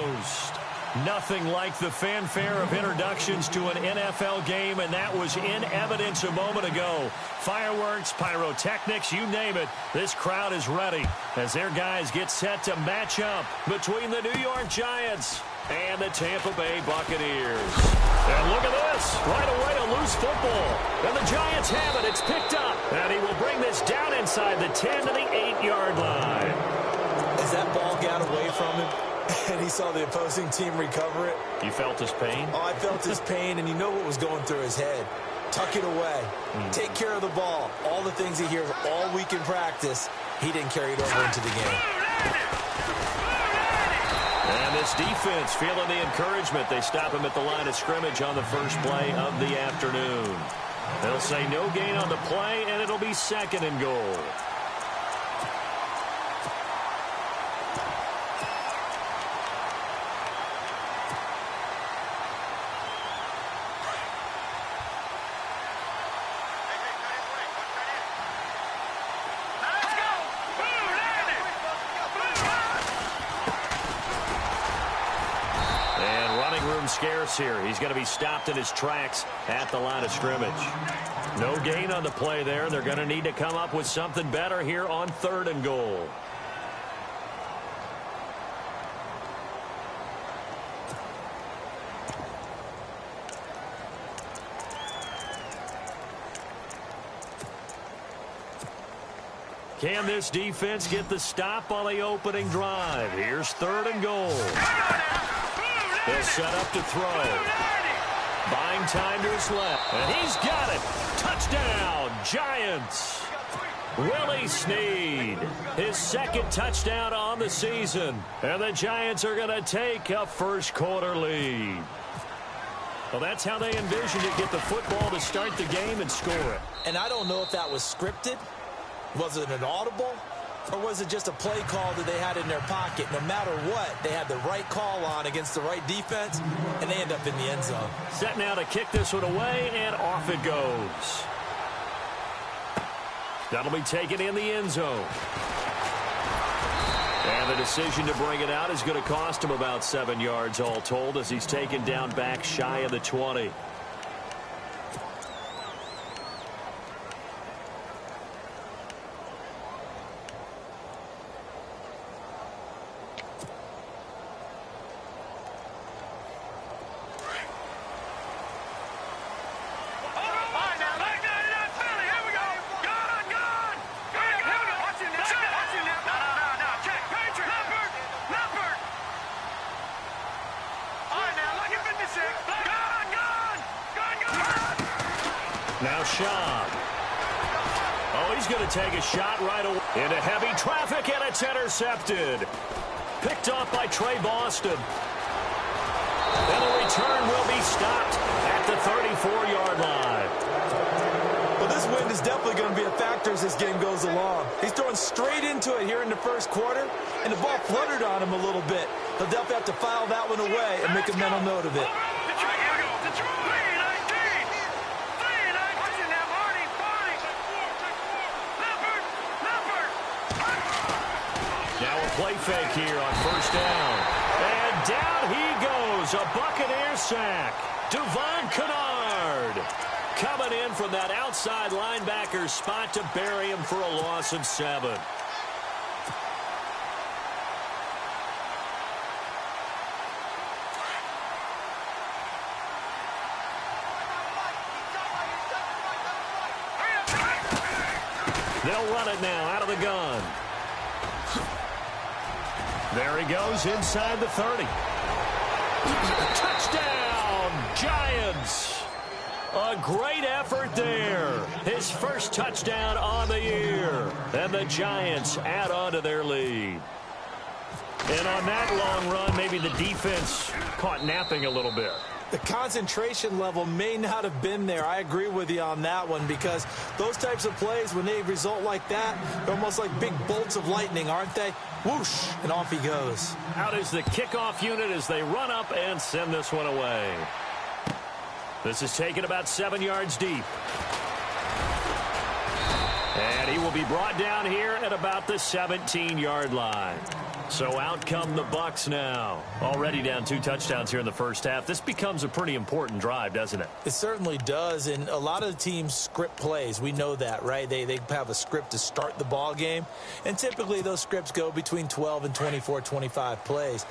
Post. Nothing like the fanfare of introductions to an NFL game, and that was in evidence a moment ago. Fireworks, pyrotechnics, you name it. This crowd is ready as their guys get set to match up between the New York Giants and the Tampa Bay Buccaneers. And look at this. Right away, a loose football. And the Giants have it. It's picked up. And he will bring this down inside the 10 to the 8-yard line. As that ball got away from him, and he saw the opposing team recover it. You felt his pain? Oh, I felt his pain, and you know what was going through his head. Tuck it away. Take care of the ball. All the things he hears all week in practice, he didn't carry it over into the game. And this defense feeling the encouragement. They stop him at the line of scrimmage on the first play of the afternoon. They'll say no gain on the play, and it'll be 2nd and goal. Scarce here. He's going to be stopped in his tracks at the line of scrimmage. No gain on the play there. They're going to need to come up with something better here on 3rd and goal. Can this defense get the stop on the opening drive? Here's 3rd and goal. They'll set up to throw. Buying time to his left. And he's got it. Touchdown, Giants. Willie Snead, his 2nd touchdown on the season. And the Giants are going to take a first-quarter lead. Well, that's how they envisioned it. Get the football to start the game and score it. And I don't know if that was scripted. Was it an audible? Or was it just a play call that they had in their pocket? No matter what, they had the right call on against the right defense, and they end up in the end zone. Set now to kick this one away, and off it goes. That'll be taken in the end zone. And the decision to bring it out is going to cost him about 7 yards all told as he's taken down back shy of the 20. Now Schaub. Oh, he's going to take a shot right away into heavy traffic, and it's intercepted. Picked off by Trey Boston. And the return will be stopped at the 34-yard line. Well, this wind is definitely going to be a factor as this game goes along. He's throwing straight into it here in the first quarter, and the ball fluttered on him a little bit. He'll definitely have to file that one away and make a mental note of it. Play fake here on 1st down. And down he goes. A Buccaneer sack. Devon Kennard coming in from that outside linebacker spot to bury him for a loss of 7. They'll run it now out of the gun. There he goes inside the 30. Touchdown, Giants. A great effort there. His first touchdown on the year. And the Giants add on to their lead. And on that long run, maybe the defense caught napping a little bit. The concentration level may not have been there. I agree with you on that one because those types of plays, when they result like that, they're almost like big bolts of lightning, aren't they? Whoosh, and off he goes. Out is the kickoff unit as they run up and send this one away. This is taken about 7 yards deep. And he will be brought down here at about the 17-yard line. So out come the Bucs now. Already down 2 touchdowns here in the first half. This becomes a pretty important drive, doesn't it? It certainly does, and a lot of the teams script plays. We know that, right? They have a script to start the ball game, and typically those scripts go between 12 and 24, 25 plays.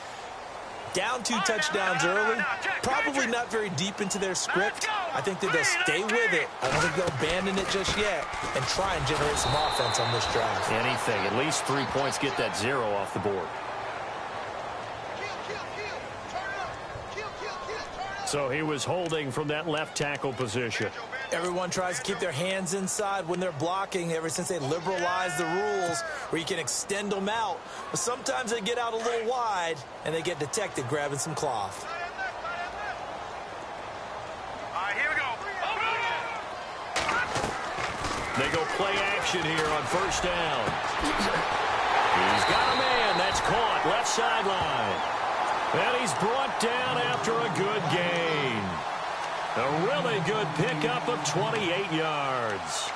Down 2 touchdowns early, probably not very deep into their script. I think that they'll stay with it. I don't think they'll abandon it just yet and try and generate some offense on this drive. Anything. At least 3 points, get that 0 off the board. So he was holding from that left tackle position. Everyone tries to keep their hands inside when they're blocking ever since they liberalized the rules where you can extend them out. But sometimes they get out a little wide and they get detected grabbing some cloth. All right, here we go. They go play action here on first down. He's got a man. That's caught. Left sideline. And he's brought down after a good gain. A really good pickup of 28 yards.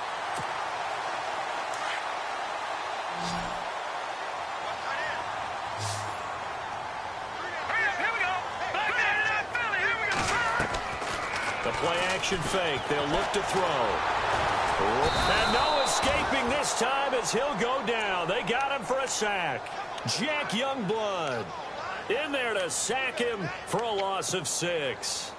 The play action fake. They'll look to throw. And no escaping this time as he'll go down. They got him for a sack. Jack Youngblood in there to sack him for a loss of 6.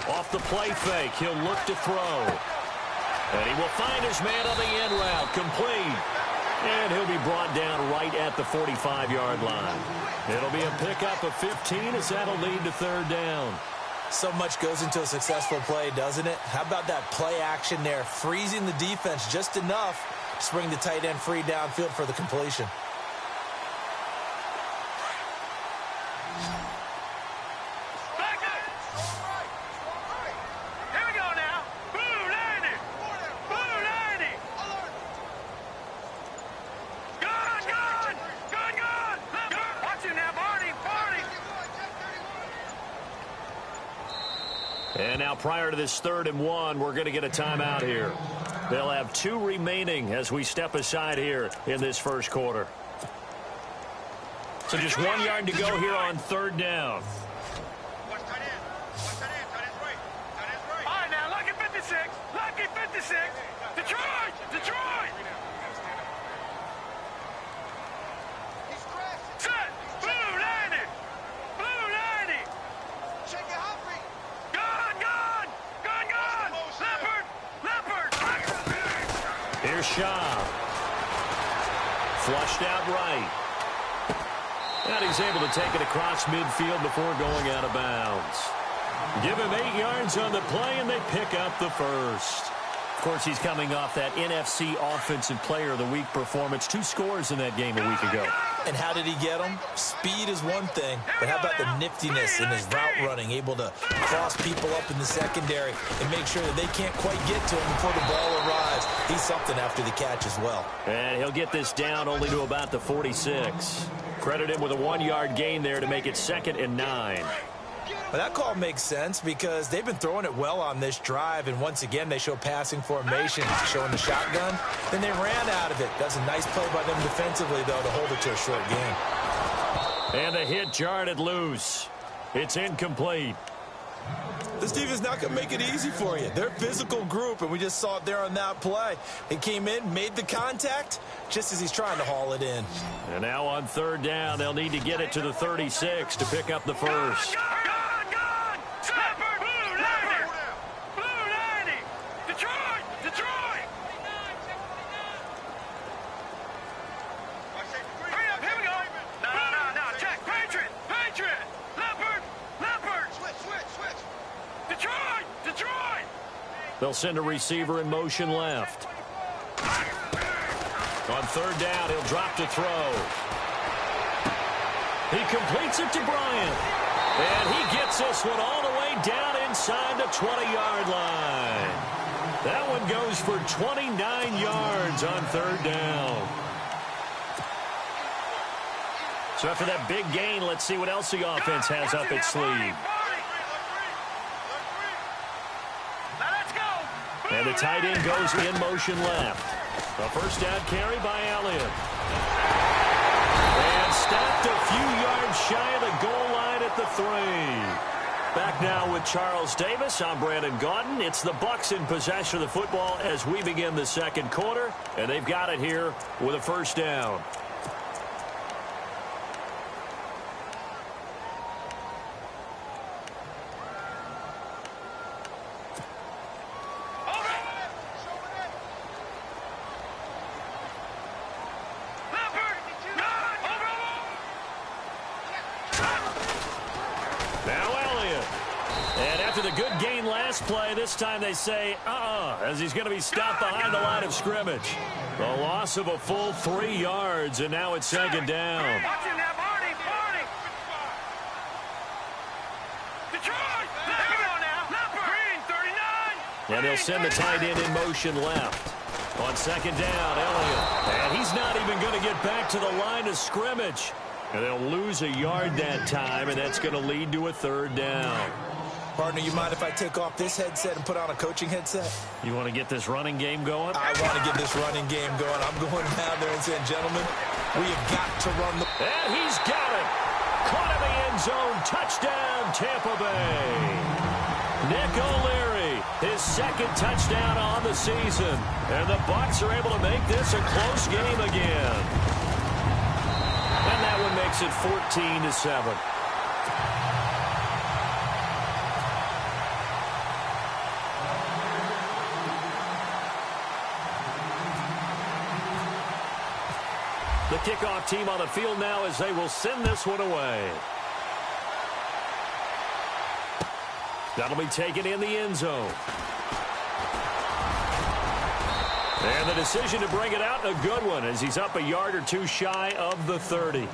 Off the play fake, he'll look to throw. And he will find his man on the end route, complete. And he'll be brought down right at the 45-yard line. It'll be a pickup of 15 as that'll lead to third down. So much goes into a successful play, doesn't it? How about that play action there, freezing the defense just enough to bring the tight end free downfield for the completion. And now prior to this 3rd and 1, we're going to get a timeout here. They'll have 2 remaining as we step aside here in this first quarter. So just 1 yard to go here on 3rd down. All right, now, lucky 56. Lucky 56. Detroit! Detroit! Set! Blue 90! Blue 90! Shake it, Humphrey! Gone! Gone! Gone! Gone! Leopard! Leopard! Here's Shaw. Flushed out right. And he's able to take it across midfield before going out of bounds. Give him 8 yards on the play, and they pick up the first. Of course, he's coming off that NFC Offensive Player of the Week performance. 2 scores in that game a week ago. And how did he get them? Speed is one thing, but how about the niftiness in his route running, able to cross people up in the secondary and make sure that they can't quite get to him before the ball arrives. He's something after the catch as well. And he'll get this down only to about the 46. Credit him with a 1-yard gain there to make it 2nd and 9. But that call makes sense because they've been throwing it well on this drive, and once again they show passing formation, showing the shotgun. Then they ran out of it. That's a nice play by them defensively, though, to hold it to a short gain. And the hit jarred it loose. It's incomplete. This defense not going to make it easy for you. They're a physical group, and we just saw it there on that play. He came in, made the contact, just as he's trying to haul it in. And now on 3rd down, they'll need to get it to the 36 to pick up the first. They'll send a receiver in motion left. On 3rd down, he'll drop to throw. He completes it to Bryant. And he gets this one all the way down inside the 20-yard line. That one goes for 29 yards on third down. So after that big gain, let's see what else the offense has up its sleeve. And the tight end goes in motion left. A first down carry by Elliott. And stopped a few yards shy of the goal line at the 3. Back now with Charles Davis. I'm Brandon Gaudin. It's the Bucs in possession of the football as we begin the second quarter. And they've got it here with a first down. Play. This time they say, as he's going to be stopped behind the line of scrimmage. A loss of a full 3 yards, and now it's second down. And they'll send the tight end in motion left. On second down, Elliott. And he's not even going to get back to the line of scrimmage. And they'll lose a yard that time, and that's going to lead to a third down. Partner, you mind if I take off this headset and put on a coaching headset? You want to get this running game going? I want to get this running game going. I'm going down there and saying, gentlemen, we have got to run the... And he's got it. Caught in the end zone. Touchdown, Tampa Bay. Nick O'Leary, his second touchdown on the season. And the Bucs are able to make this a close game again. And that one makes it 14-7. The kickoff team on the field now as they will send this one away. That'll be taken in the end zone. And the decision to bring it out, a good one, as he's up a yard or two shy of the 30.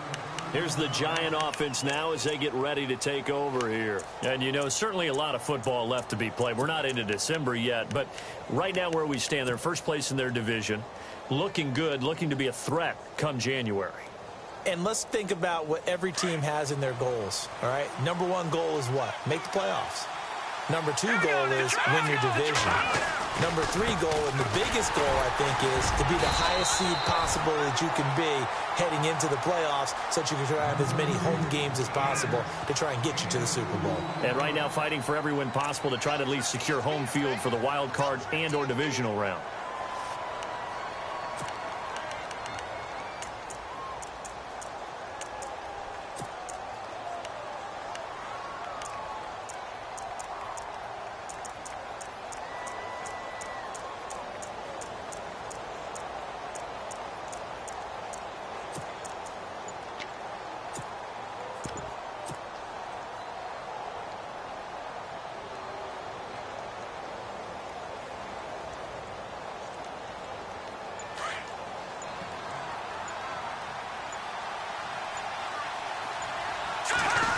Here's the Giant offense now as they get ready to take over here. And, you know, certainly a lot of football left to be played. We're not into December yet, but right now where we stand, they're first place in their division. Looking good, looking to be a threat come January. And let's think about what every team has in their goals, all right? Number one goal is what? Make the playoffs. Number two goal is win your division. Number three goal, and the biggest goal, I think, is to be the highest seed possible that you can be heading into the playoffs so that you can try to have as many home games as possible to try and get you to the Super Bowl. And right now fighting for every win possible to try to at least secure home field for the wild card and or divisional round.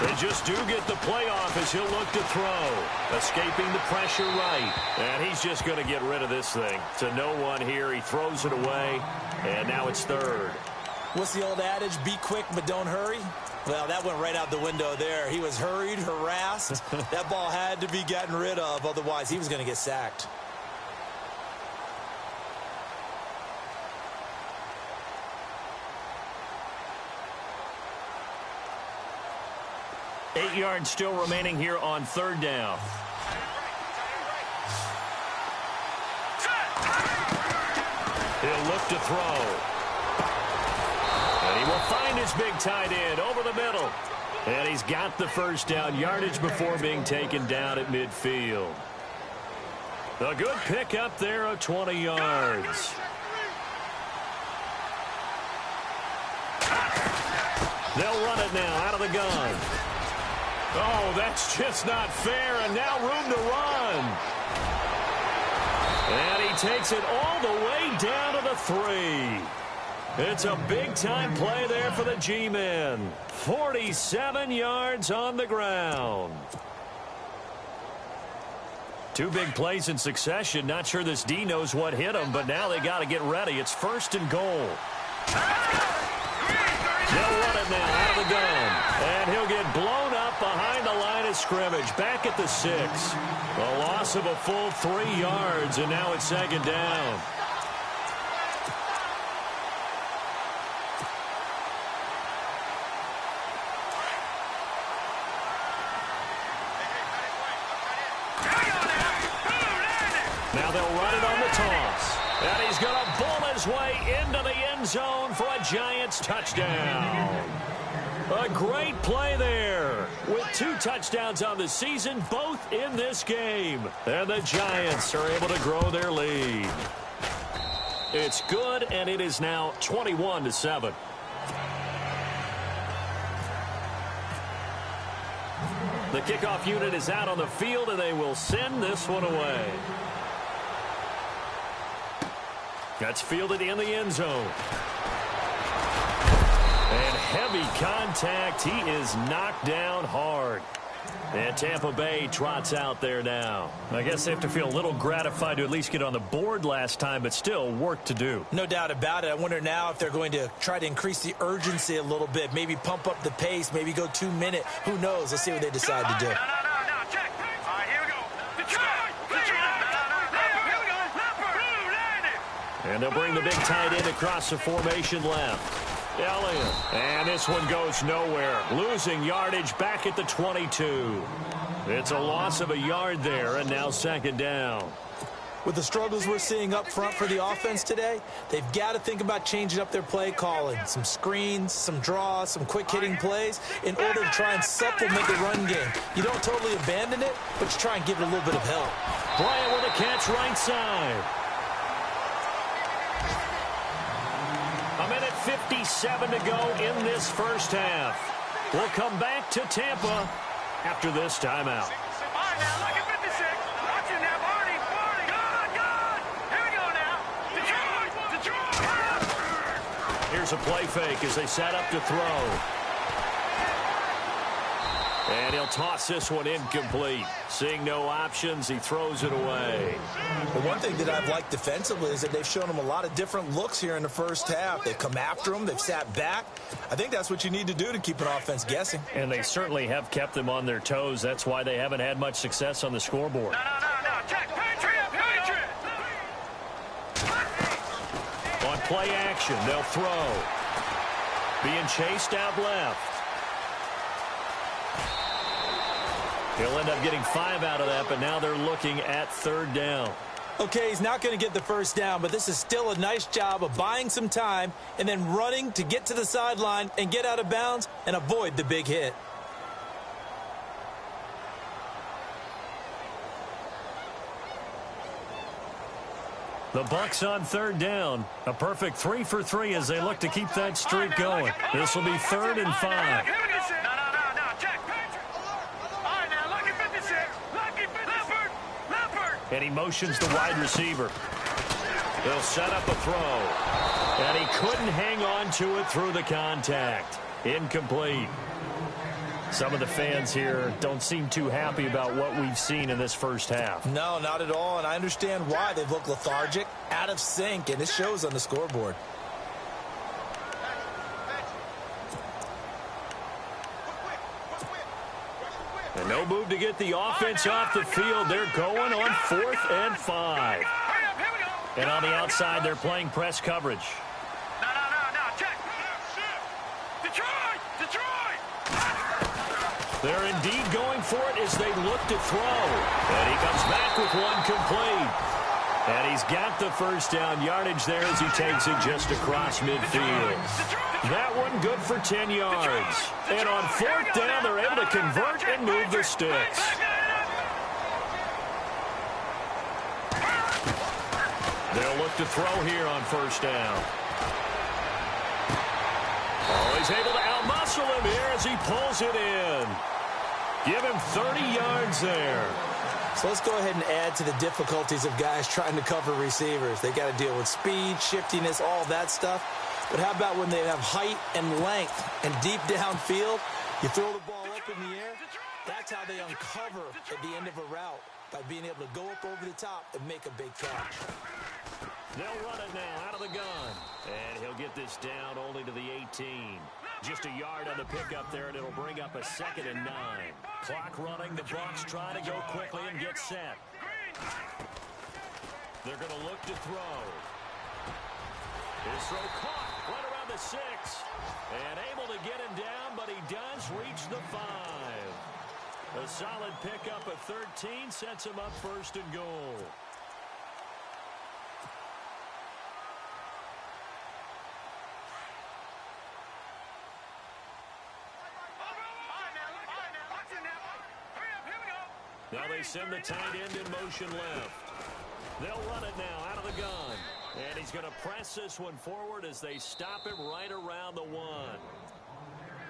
They just do get the playoff as he'll look to throw. Escaping the pressure right. And he's just going to get rid of this thing. To no one here. He throws it away. And now it's third. What's the old adage? Be quick, but don't hurry. Well, that went right out the window there. He was hurried, harassed. That ball had to be gotten rid of. Otherwise, he was going to get sacked. Eight yards still remaining here on third down. He'll look to throw. And he will find his big tight end over the middle. And he's got the first down yardage before being taken down at midfield. A good pick up there of 20 yards. They'll run it now out of the gun. Oh, that's just not fair, and now room to run. And he takes it all the way down to the 3. It's a big-time play there for the G-men. 47 yards on the ground. Two big plays in succession. Not sure this D knows what hit him, but now they got to get ready. It's 1st and goal. They'll run it now out of the gun. And he'll get blown up behind the line of scrimmage. Back at the 6. A loss of a full 3 yards, and now it's 2nd down. Now they'll run it on the toss. And he's going to bull his way into the end zone for a Giants touchdown. A great play there. With 2 touchdowns on the season, both in this game. And the Giants are able to grow their lead. It's good, and it is now 21-7. The kickoff unit is out on the field, and they will send this one away. That's fielded in the end zone. And heavy contact. He is knocked down hard. And Tampa Bay trots out there now. I guess they have to feel a little gratified to at least get on the board last time, but still work to do. No doubt about it. I wonder now if they're going to try to increase the urgency a little bit, maybe pump up the pace, maybe go 2-minute. Who knows? Let's see what they decide to do. No, check. All right, here we go. Detroit! And they'll bring the big tight end across the formation left. Elliott. And this one goes nowhere. Losing yardage back at the 22. It's a loss of a yard there, and now 2nd down. With the struggles we're seeing up front for the offense today, they've got to think about changing up their play calling. Some screens, some draws, some quick-hitting plays in order to try and supplement the run game. You don't totally abandon it, but you try and give it a little bit of help. Bryant with a catch right side. A minute 57 to go in this first half. We'll come back to Tampa after this timeout. All right, now, look at 56. Watch it now, Barney. Good. Here we go now. Detroit. Here's a play fake as they set up to throw. And he'll toss this one incomplete. Seeing no options, he throws it away. Well, one thing that I've liked defensively is that they've shown him a lot of different looks here in the first half. They've come after him. They've sat back. I think that's what you need to do to keep an offense guessing. And they certainly have kept them on their toes. That's why they haven't had much success on the scoreboard. No. Check. Patriot. On play action, they'll throw. Being chased out left. He'll end up getting 5 out of that, but now they're looking at 3rd down. Okay, he's not going to get the first down, but this is still a nice job of buying some time and then running to get to the sideline and get out of bounds and avoid the big hit. The Bucs on 3rd down. A perfect 3 for 3 as they look to keep that streak going. This will be 3rd and 5. And he motions the wide receiver. They'll set up a throw. And he couldn't hang on to it through the contact. Incomplete. Some of the fans here don't seem too happy about what we've seen in this first half. No, not at all, and I understand why. They've looked lethargic, out of sync, and it shows on the scoreboard. And no move to get the offense off the field. They're going on 4th and 5. And on the outside, they're playing press coverage. No, check. Detroit. They're indeed going for it as they look to throw. And he comes back with one complete. And he's got the first down yardage there as he takes it just across midfield. That one good for 10 yards. And on 4th down, they're able to convert and move the sticks. They'll look to throw here on 1st down. Oh, he's able to outmuscle him here as he pulls it in. Give him 30 yards there. So let's go ahead and add to the difficulties of guys trying to cover receivers. They got to deal with speed, shiftiness, all that stuff. But how about when they have height and length and deep downfield? You throw the ball up in the air. That's how they uncover at the end of a route. by being able to go up over the top and make a big catch. They'll run it now out of the gun. And he'll get this down only to the 18. Just a yard on the pickup there, and it'll bring up a 2nd and 9. Clock running. The Bucs trying to go quickly and get set. They're going to look to throw. His throw caught right around the 6. And able to get him down, but he does reach the 5. A solid pickup of 13 sets him up 1st and goal. Now they send the tight end in motion left. They'll run it now out of the gun. And he's going to press this one forward as they stop him right around the 1.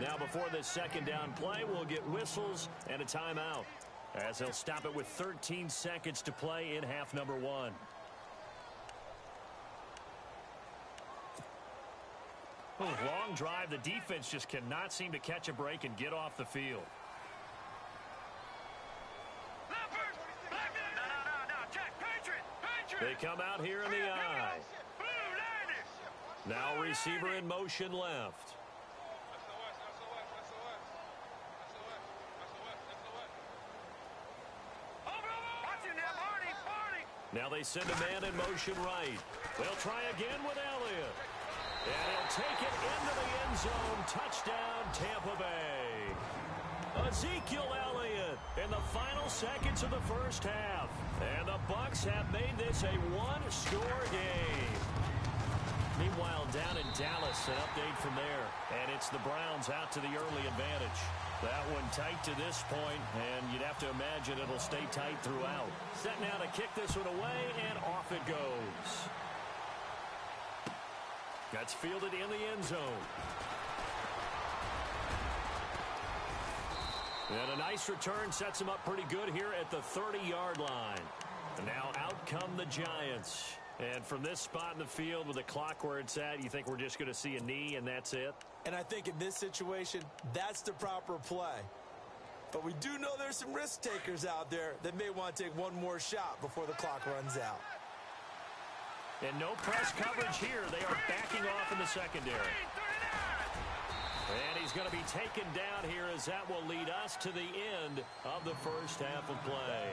Now before this 2nd down play, we'll get whistles and a timeout, as he'll stop it with 13 seconds to play in half number 1. Long drive. The defense just cannot seem to catch a break and get off the field. They come out here in the eye. Now receiver in motion left. Now they send a man in motion right. They'll try again with Elliott. And he'll take it into the end zone. Touchdown, Tampa Bay. Ezekiel Elliott in the final seconds of the first half. And the Bucs have made this a one-score game. Meanwhile, down in Dallas, an update from there. And it's the Browns out to the early advantage. That one tight to this point, and you'd have to imagine it'll stay tight throughout. Set now to kick this one away, and off it goes. That's fielded in the end zone. And a nice return sets him up pretty good here at the 30-yard line. And now out come the Giants. And from this spot in the field with the clock where it's at, you think we're just going to see a knee and that's it? And I think in this situation, that's the proper play. But we do know there's some risk takers out there that may want to take one more shot before the clock runs out. And no press coverage here. They are backing off in the secondary. And he's going to be taken down here as that will lead us to the end of the first half of play.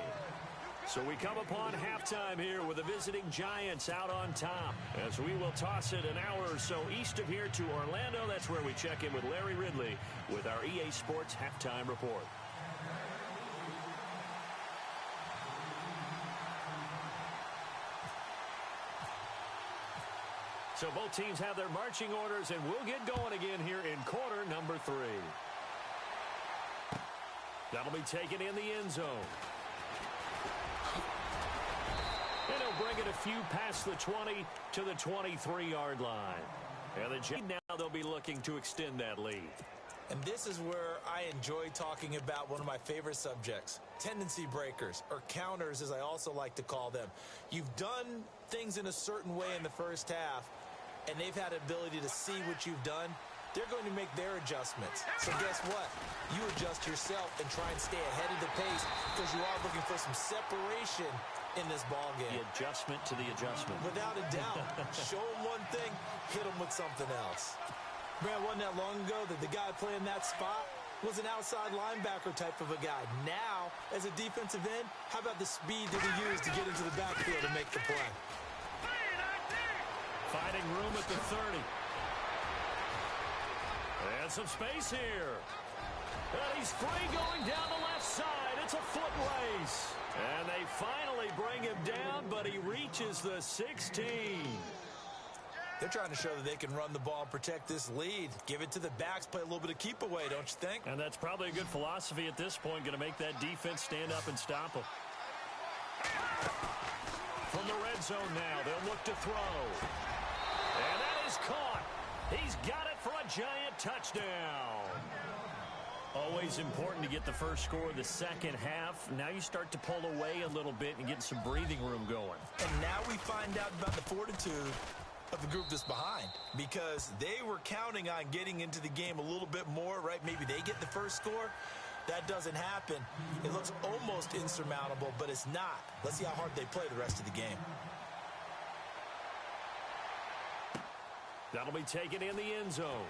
So we come upon halftime here with the visiting Giants out on top, as we will toss it an hour or so east of here to Orlando. That's where we check in with Larry Ridley with our EA Sports Halftime Report. So both teams have their marching orders, and we'll get going again here in quarter number 3. That'll be taken in the end zone. And he'll bring it a few past the 20 to the 23-yard line. And the Giants now they'll be looking to extend that lead. And this is where I enjoy talking about one of my favorite subjects, tendency breakers, or counters as I also like to call them. You've done things in a certain way in the first half, and they've had the ability to see what you've done. They're going to make their adjustments. So guess what? You adjust yourself and try and stay ahead of the pace because you are looking for some separation in this ball game. The adjustment to the adjustment. Without a doubt. Show them one thing, hit them with something else. Man, wasn't that long ago that the guy playing that spot was an outside linebacker type of a guy. Now, as a defensive end, how about the speed that he used to get into the backfield and make the play? Finding room at the 30. And some space here. And he's free going down the left side. It's a foot race. And they finally bring him down, but he reaches the 16. They're trying to show that they can run the ball and protect this lead. Give it to the backs, play a little bit of keep away, don't you think? And that's probably a good philosophy at this point, going to make that defense stand up and stop them. From the red zone now, they'll look to throw. And that is caught. He's got it for a Giant touchdown. Always important to get the first score of the second half. Now you start to pull away a little bit and get some breathing room going. And now we find out about the fortitude of the group that's behind, because they were counting on getting into the game a little bit more, right? Maybe they get the first score. that doesn't happen, it looks almost insurmountable, but it's not. Let's see how hard they play the rest of the game. That'll be taken in the end zone.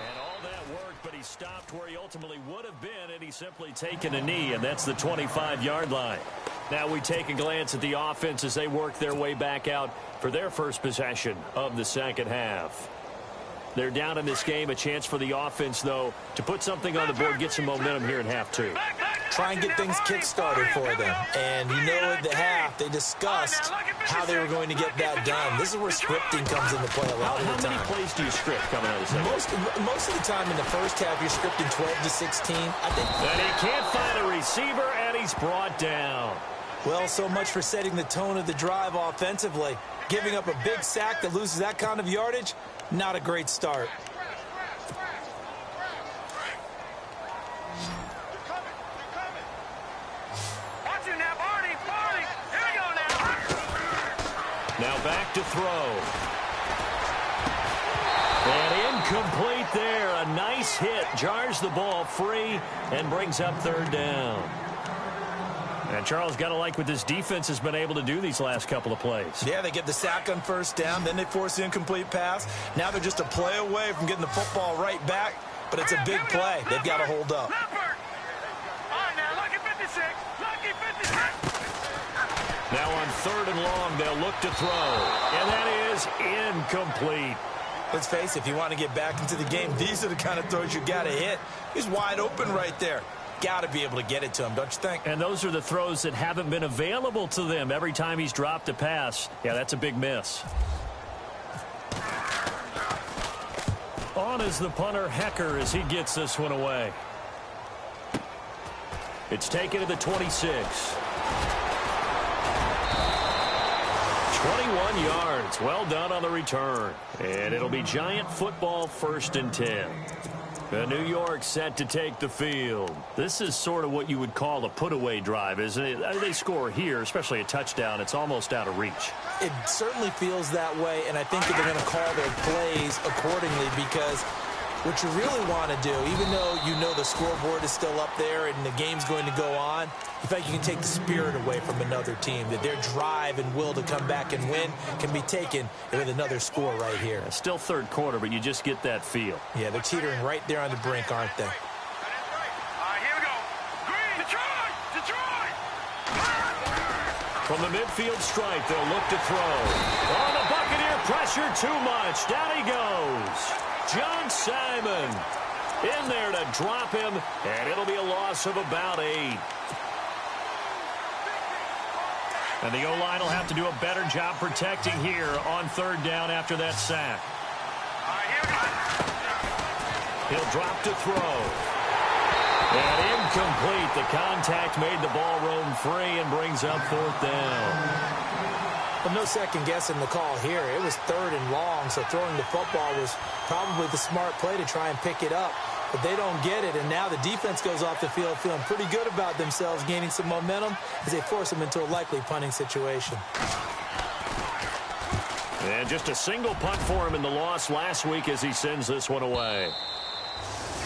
And all that work, but he stopped where he ultimately would have been, and he's simply taken a knee, and that's the 25-yard line. Now we take a glance at the offense as they work their way back out for their first possession of the second half. They're down in this game. A chance for the offense, though, to put something on the board, get some momentum here in half two. Try and get things kick-started for them. And you know at the half, they discussed how they were going to get that done. This is where scripting comes into play a lot of the time. How many plays do you script coming out of the second? Most of the time in the first half, you're scripting 12 to 16. I think. And he can't find a receiver, and he's brought down. Well, so much for setting the tone of the drive offensively. Giving up a big sack that loses that kind of yardage, not a great start. Now back to throw. And incomplete there. A nice hit. Jars the ball free and brings up third down. And Charles, got to like what this defense has been able to do these last couple of plays. Yeah, they get the sack on first down, then they force the incomplete pass. Now they're just a play away from getting the football right back, but it's a big play. They've got to hold up. Now on third and long, they'll look to throw. And that is incomplete. Let's face it, if you want to get back into the game, these are the kind of throws you got to hit. He's wide open right there. Got to be able to get it to him, don't you think? And those are the throws that haven't been available to them every time he's dropped a pass. Yeah, that's a big miss. On is the punter, Hecker, as he gets this one away. It's taken to the 26. 21 yards. Well done on the return. And it'll be Giant football, 1st and 10. New York set to take the field. This is sort of what you would call a put-away drive, isn't it? They score here, especially a touchdown. It's almost out of reach. It certainly feels that way, and I think that they're going to call their plays accordingly because what you really want to do, even though you know the scoreboard is still up there and the game's going to go on, in fact, you can take the spirit away from another team, that their drive and will to come back and win can be taken with another score right here. It's still third quarter, but you just get that feel. Yeah, they're teetering right there on the brink, aren't they? Here we go. Green, Detroit! From the midfield stripe, they'll look to throw. Oh, the Buccaneer pressure too much. Down he goes. John Simon in there to drop him, and it'll be a loss of about 8. And the O-line will have to do a better job protecting here on third down after that sack. He'll drop to throw. And incomplete. The contact made the ball roam free and brings up 4th down. Well, no second guessing the call here. It was 3rd and long, so throwing the football was probably the smart play to try and pick it up. But they don't get it, and now the defense goes off the field feeling pretty good about themselves, gaining some momentum as they force them into a likely punting situation. And just a single punt for him in the loss last week as he sends this one away.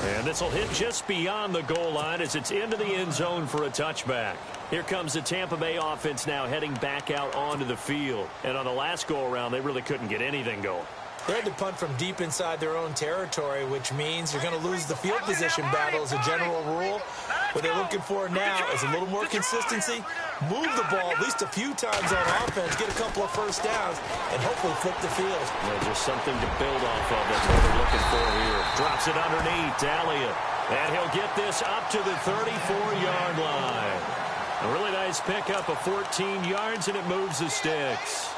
And this will hit just beyond the goal line as it's into the end zone for a touchback. Here comes the Tampa Bay offense now heading back out onto the field. And on the last go-around, they really couldn't get anything going. They had to punt from deep inside their own territory, which means you're going to lose the field position battle as a general rule. What they're looking for now is a little more consistency, move the ball at least a few times on offense, get a couple of first downs, and hopefully flip the field. Yeah, just something to build off of. That's what they're looking for here. Drops it underneath to Elliott. And he'll get this up to the 34-yard line. A really nice pickup of 14 yards, and it moves the sticks.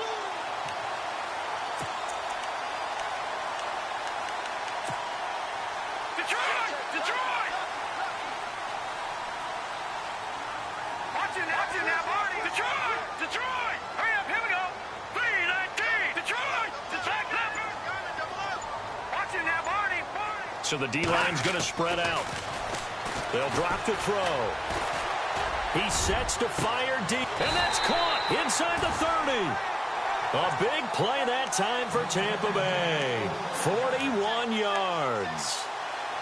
So the D-line's going to spread out. They'll drop to throw. He sets to fire deep, and that's caught inside the 30. A big play that time for Tampa Bay. 41 yards.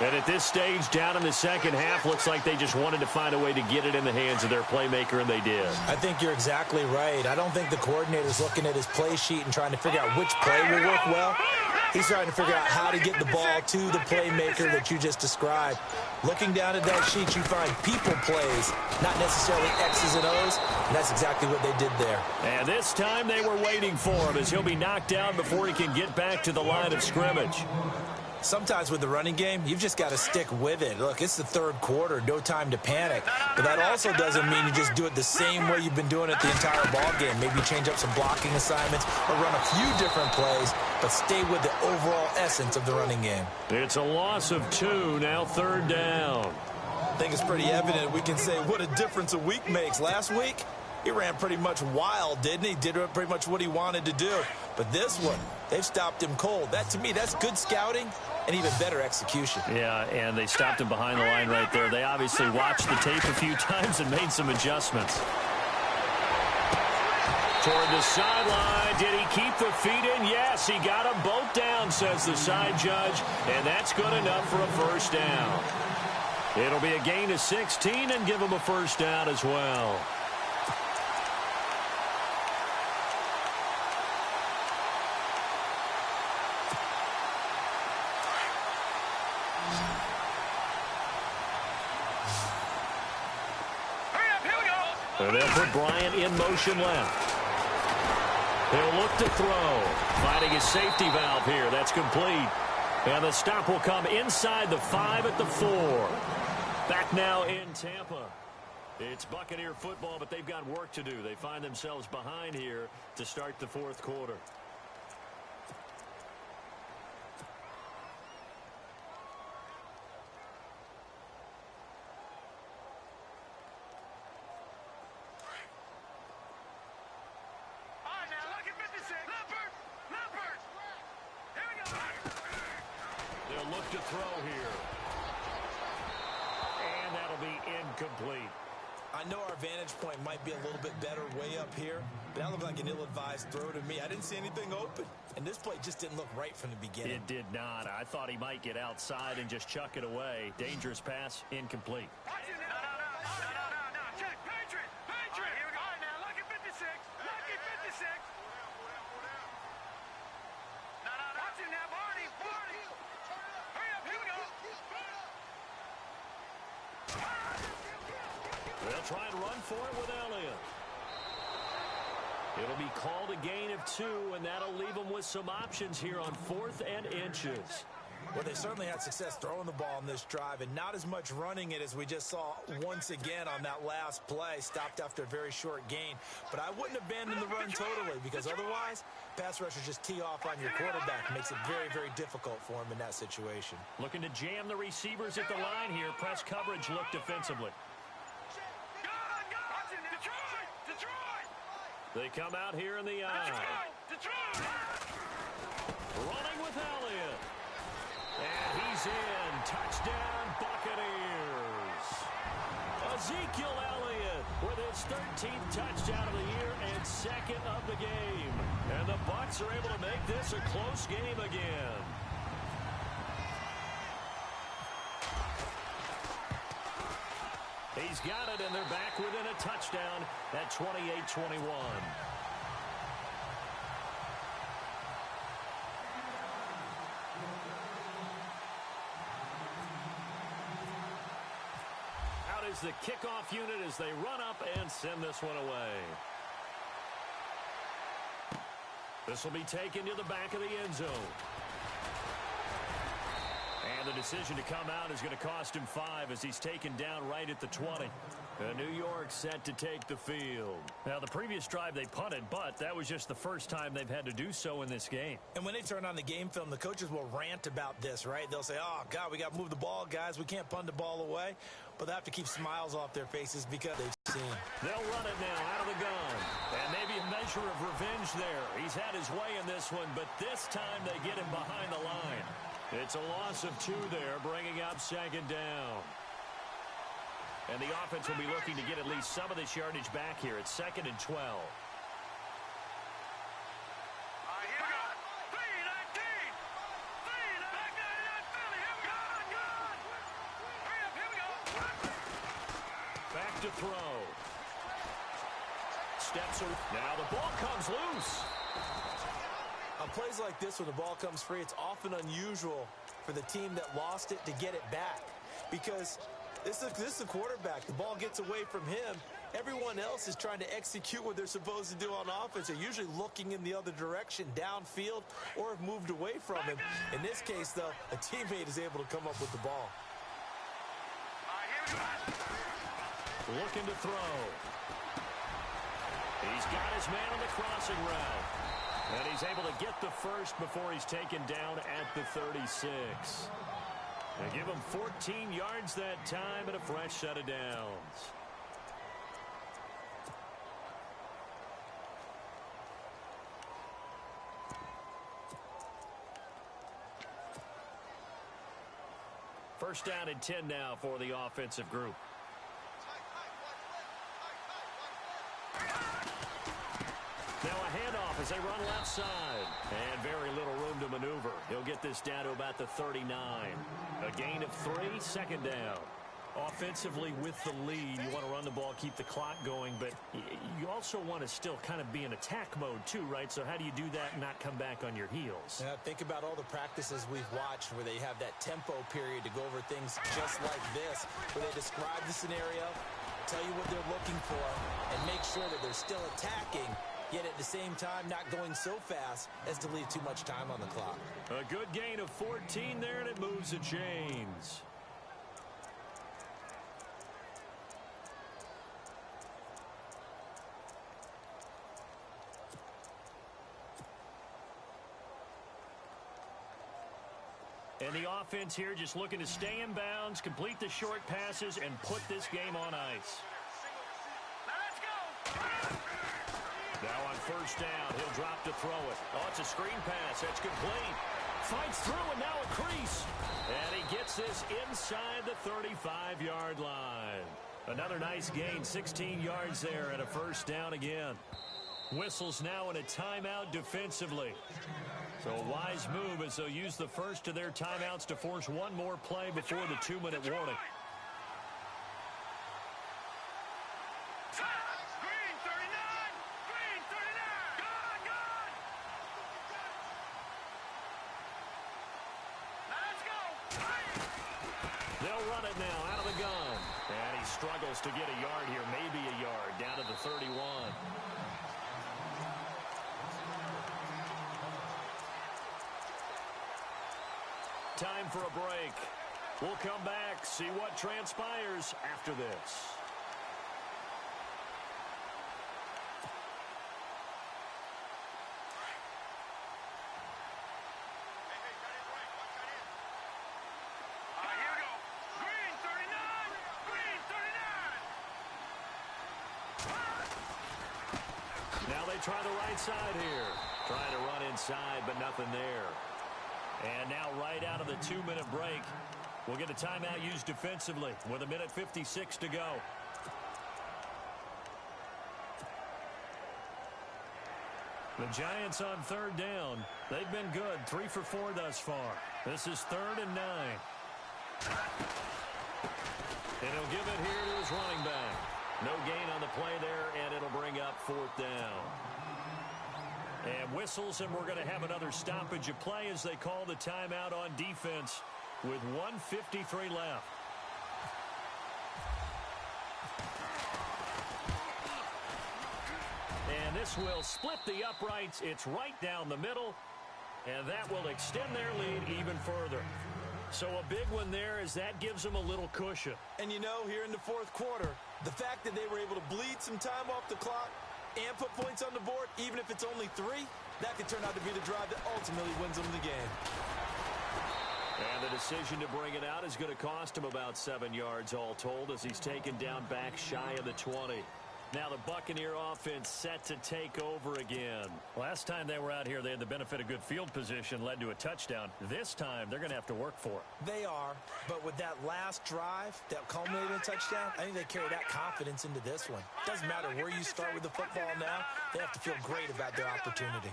And at this stage, down in the second half, looks like they just wanted to find a way to get it in the hands of their playmaker, and they did. I think you're exactly right. I don't think the coordinator's looking at his play sheet and trying to figure out which play will work well. He's trying to figure out how to get the ball to the playmaker that you just described. Looking down at that sheet, you find people plays, not necessarily X's and O's, and that's exactly what they did there. And this time they were waiting for him as he'll be knocked down before he can get back to the line of scrimmage. Sometimes with the running game, you've just got to stick with it. Look, it's the third quarter, no time to panic. But that also doesn't mean you just do it the same way you've been doing it the entire ball game. Maybe change up some blocking assignments or run a few different plays, but stay with the overall essence of the running game. It's a loss of 2, now third down. I think it's pretty evident we can say what a difference a week makes. Last week, he ran pretty much wild, didn't he? Did pretty much what he wanted to do. But this one, they've stopped him cold. That, to me, that's good scouting and even better execution. Yeah, and they stopped him behind the line right there. They obviously watched the tape a few times and made some adjustments. Toward the sideline. Did he keep the feet in? Yes, he got them both down, says the side judge. And that's good enough for a first down. It'll be a gain of 16 and give him a first down as well. And they'll put Bryant in motion left. He'll look to throw. Finding his safety valve here. That's complete. And the stop will come inside the 5 at the 4. Back now in Tampa. It's Buccaneer football, but they've got work to do. They find themselves behind here to start the fourth quarter. To throw here. And that'll be incomplete. I know our vantage point might be a little bit better way up here, but that looked like an ill-advised throw to me. I didn't see anything open, and this play just didn't look right from the beginning. It did not. I thought he might get outside and just chuck it away. Dangerous pass, incomplete. They'll try and run for it with Elliott. It'll be called a gain of 2, and that'll leave them with some options here on 4th and inches. Well, they certainly had success throwing the ball on this drive, and not as much running it as we just saw once again on that last play. Stopped after a very short gain. But I wouldn't abandon the run totally, because otherwise, pass rushers just tee off on your quarterback. Makes it very, very difficult for him in that situation. Looking to jam the receivers at the line here. Press coverage look defensively. They come out here in the eye. Running with Elliott. And he's in. Touchdown, Buccaneers. Ezekiel Elliott with his 13th touchdown of the year and 2nd of the game. And the Bucs are able to make this a close game again. He's got it, and they're back within a touchdown at 28-21. Out is the kickoff unit as they run up and send this one away. This will be taken to the back of the end zone. And the decision to come out is going to cost him 5 as he's taken down right at the 20. New York set to take the field. Now, the previous drive they punted, but that was just the first time they've had to do so in this game. And when they turn on the game film, the coaches will rant about this, right? They'll say, oh, God, we got to move the ball, guys. We can't punt the ball away. But they have to keep smiles off their faces because they've seen. They'll run it now out of the gun. And maybe a measure of revenge there. He's had his way in this one, but this time they get him behind the line. It's a loss of 2 there, bringing up 2nd down. And the offense will be looking to get at least some of this yardage back here. It's 2nd and 12. to throw. Steps are, now the ball comes loose. On plays like this, when the ball comes free, it's often unusual for the team that lost it to get it back. Because this is the quarterback. The ball gets away from him. Everyone else is trying to execute what they're supposed to do on offense. They're usually looking in the other direction, downfield, or have moved away from him. In this case, though, a teammate is able to come up with the ball. Looking to throw. He's got his man on the crossing route. And he's able to get the first before he's taken down at the 36. They give him 14 yards that time and a fresh set of downs. First down and 10 now for the offensive group. Now a handoff as they run left side. And very little room to maneuver. He'll get this down to about the 39. A gain of 3, second down. Offensively with the lead, you want to run the ball, keep the clock going, but you also want to still kind of be in attack mode too, right? So how do you do that and not come back on your heels? Yeah, think about all the practices we've watched where they have that tempo period to go over things just like this, where they describe the scenario, tell you what they're looking for, and make sure that they're still attacking, yet at the same time not going so fast as to leave too much time on the clock. A good gain of 14 there, and it moves the chains. And the offense here just looking to stay in bounds, complete the short passes, and put this game on ice. Let's go! Now on first down, he'll drop to throw it. Oh, it's a screen pass. That's complete. Fights through, and now a crease. And he gets this inside the 35-yard line. Another nice gain, 16 yards there, and a first down again. Whistles now in a timeout defensively. So a wise move as they'll use the first of their timeouts to force one more play before the 2-minute warning. Green 39! Green 39! Gone, gone! Let's go! They'll run it now out of the gun. And he struggles to get a yard here, maybe a yard, down to the 31. Time for a break. We'll come back, see what transpires after this. Here we go. Green 39! Green 39! Now they try the right side here. Trying to run inside, but nothing there. And now right out of the 2-minute break, we'll get a timeout used defensively with 1:56 to go. The Giants on third down. They've been good, 3 for 4 thus far. This is 3rd and 9. And he'll give it here to his running back. No gain on the play there, and it'll bring up 4th down. And whistles, and we're going to have another stoppage of play as they call the timeout on defense with 1:53 left. And this will split the uprights. It's right down the middle, and that will extend their lead even further. So a big one there as that gives them a little cushion. And you know, here in the 4th quarter, the fact that they were able to bleed some time off the clock and put points on the board, even if it's only 3, that could turn out to be the drive that ultimately wins them the game. And the decision to bring it out is going to cost him about 7 yards all told as he's taken down back shy of the 20. Now the Buccaneer offense set to take over again. Last time they were out here, they had the benefit of good field position, led to a touchdown. This time, they're going to have to work for it. They are, but with that last drive that culminated in a touchdown, I think they carry that confidence into this one. Doesn't matter where you start with the football now, they have to feel great about their opportunity.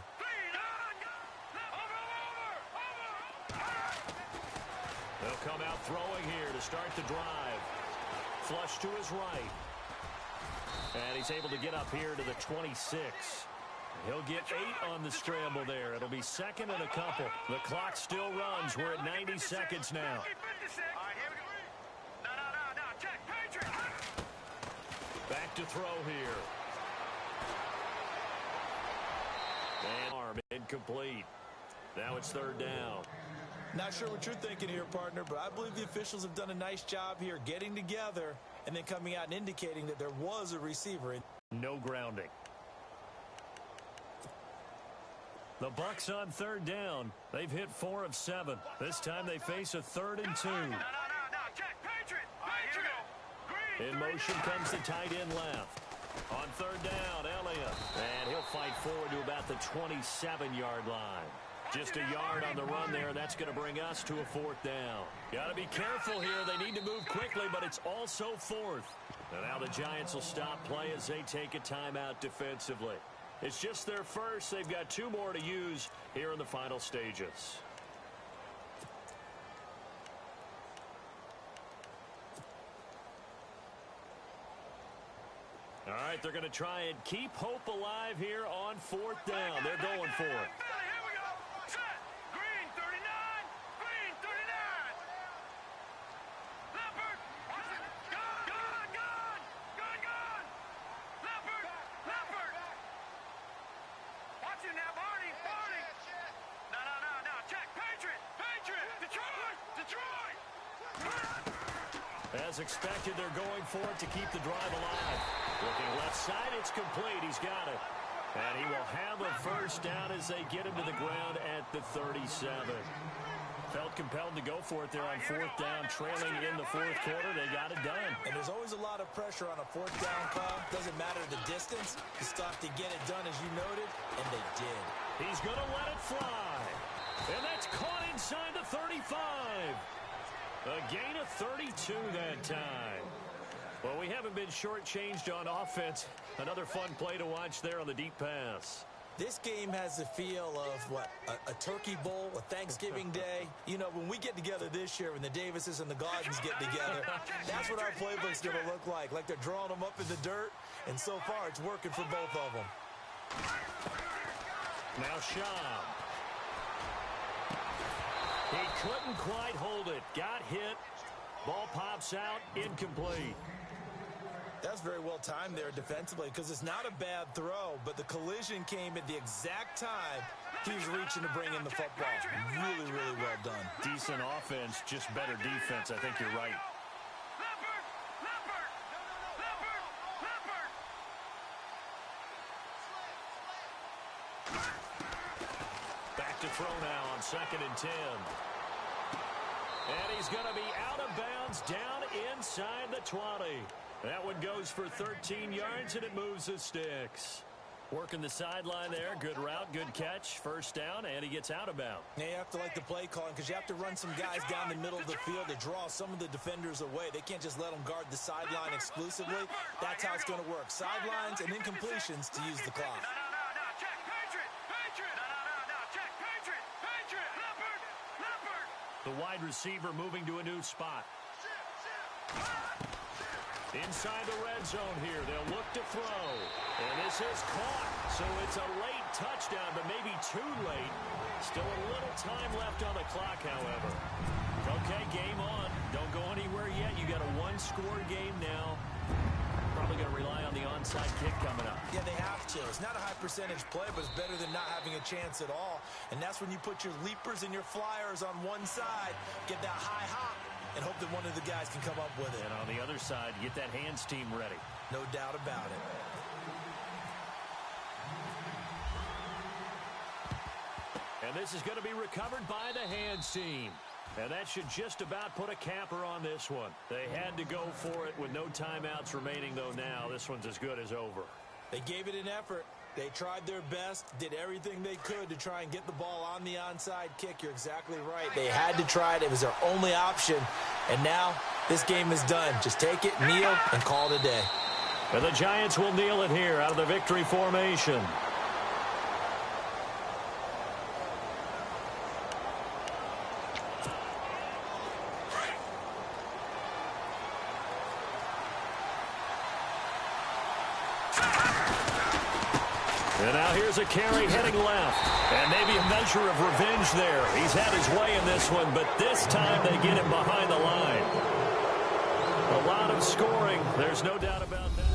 They'll come out throwing here to start the drive. Flush to his right. And he's able to get up here to the 26. He'll get 8 on the scramble there. It'll be second and a couple. The clock still runs. We're at 90 seconds now. Back to throw here. And arm incomplete. Now it's third down. Not sure what you're thinking here, partner, but I believe the officials have done a nice job here getting together and then coming out and indicating that there was a receiver. No grounding. The Bucs on third down. They've hit 4 of 7. This time they face a 3rd and 2. In motion comes the tight end left. On third down, Elliott. And he'll fight forward to about the 27-yard line. Just a yard on the run there. That's going to bring us to a 4th down. Got to be careful here. They need to move quickly, but it's also 4th. And now the Giants will stop play as they take a timeout defensively. It's just their first. They've got 2 more to use here in the final stages. All right, they're going to try and keep hope alive here on 4th down. They're going for it. As expected, they're going for it to keep the drive alive. Looking left side, it's complete. He's got it. And he will have a first down as they get him to the ground at the 37. Felt compelled to go for it there on 4th down, trailing in the 4th quarter. They got it done. And there's always a lot of pressure on a 4th down call. Doesn't matter the distance. You stop to get it done, as you noted, and they did. He's going to let it fly. And that's caught inside the 35. A gain of 32 that time. Well, we haven't been shortchanged on offense. Another fun play to watch there on the deep pass. This game has the feel of, what, a turkey bowl, a Thanksgiving day. You know, when we get together this year, when the Davises and the Gardens get together, that's what our playbook's going to look like. Like they're drawing them up in the dirt, and so far it's working for both of them. Now Schaub. He couldn't quite hold it. Got hit. Ball pops out. Incomplete. That's very well timed there defensively because it's not a bad throw, but the collision came at the exact time he was reaching to bring in the football. Really, really well done. Decent offense, just better defense. I think you're right. Back to throw now on 2nd and 10. And he's going to be out of bounds down inside the 20. That one goes for 13 yards, and it moves the sticks. Working the sideline there. Good route, good catch. First down, and he gets out of bounds. Now you have to like the play calling because you have to run some guys down the middle of the field to draw some of the defenders away. They can't just let them guard the sideline exclusively. That's how it's going to work. Sidelines and incompletions to use the clock. The wide receiver moving to a new spot. Inside the red zone here. They'll look to throw. And this is caught. So it's a late touchdown, but maybe too late. Still a little time left on the clock, however. Okay, game on. Don't go anywhere yet. You got a 1-score game now. Probably going to rely on the onside kick coming up. Yeah, they have to. It's not a high percentage play, but it's better than not having a chance at all. And that's when you put your leapers and your flyers on one side, get that high hop, and hope that one of the guys can come up with it. And on the other side, get that hands team ready. No doubt about it. And this is going to be recovered by the hands team. And that should just about put a capper on this one. They had to go for it with no timeouts remaining, though now. This one's as good as over. They gave it an effort. They tried their best, did everything they could to try and get the ball on the onside kick. You're exactly right. They had to try it. It was their only option. And now this game is done. Just take it, kneel, and call it a day. And the Giants will kneel it here out of the victory formation. And now here's a carry heading left. And maybe a measure of revenge there. He's had his way in this one, but this time they get him behind the line. A lot of scoring. There's no doubt about that.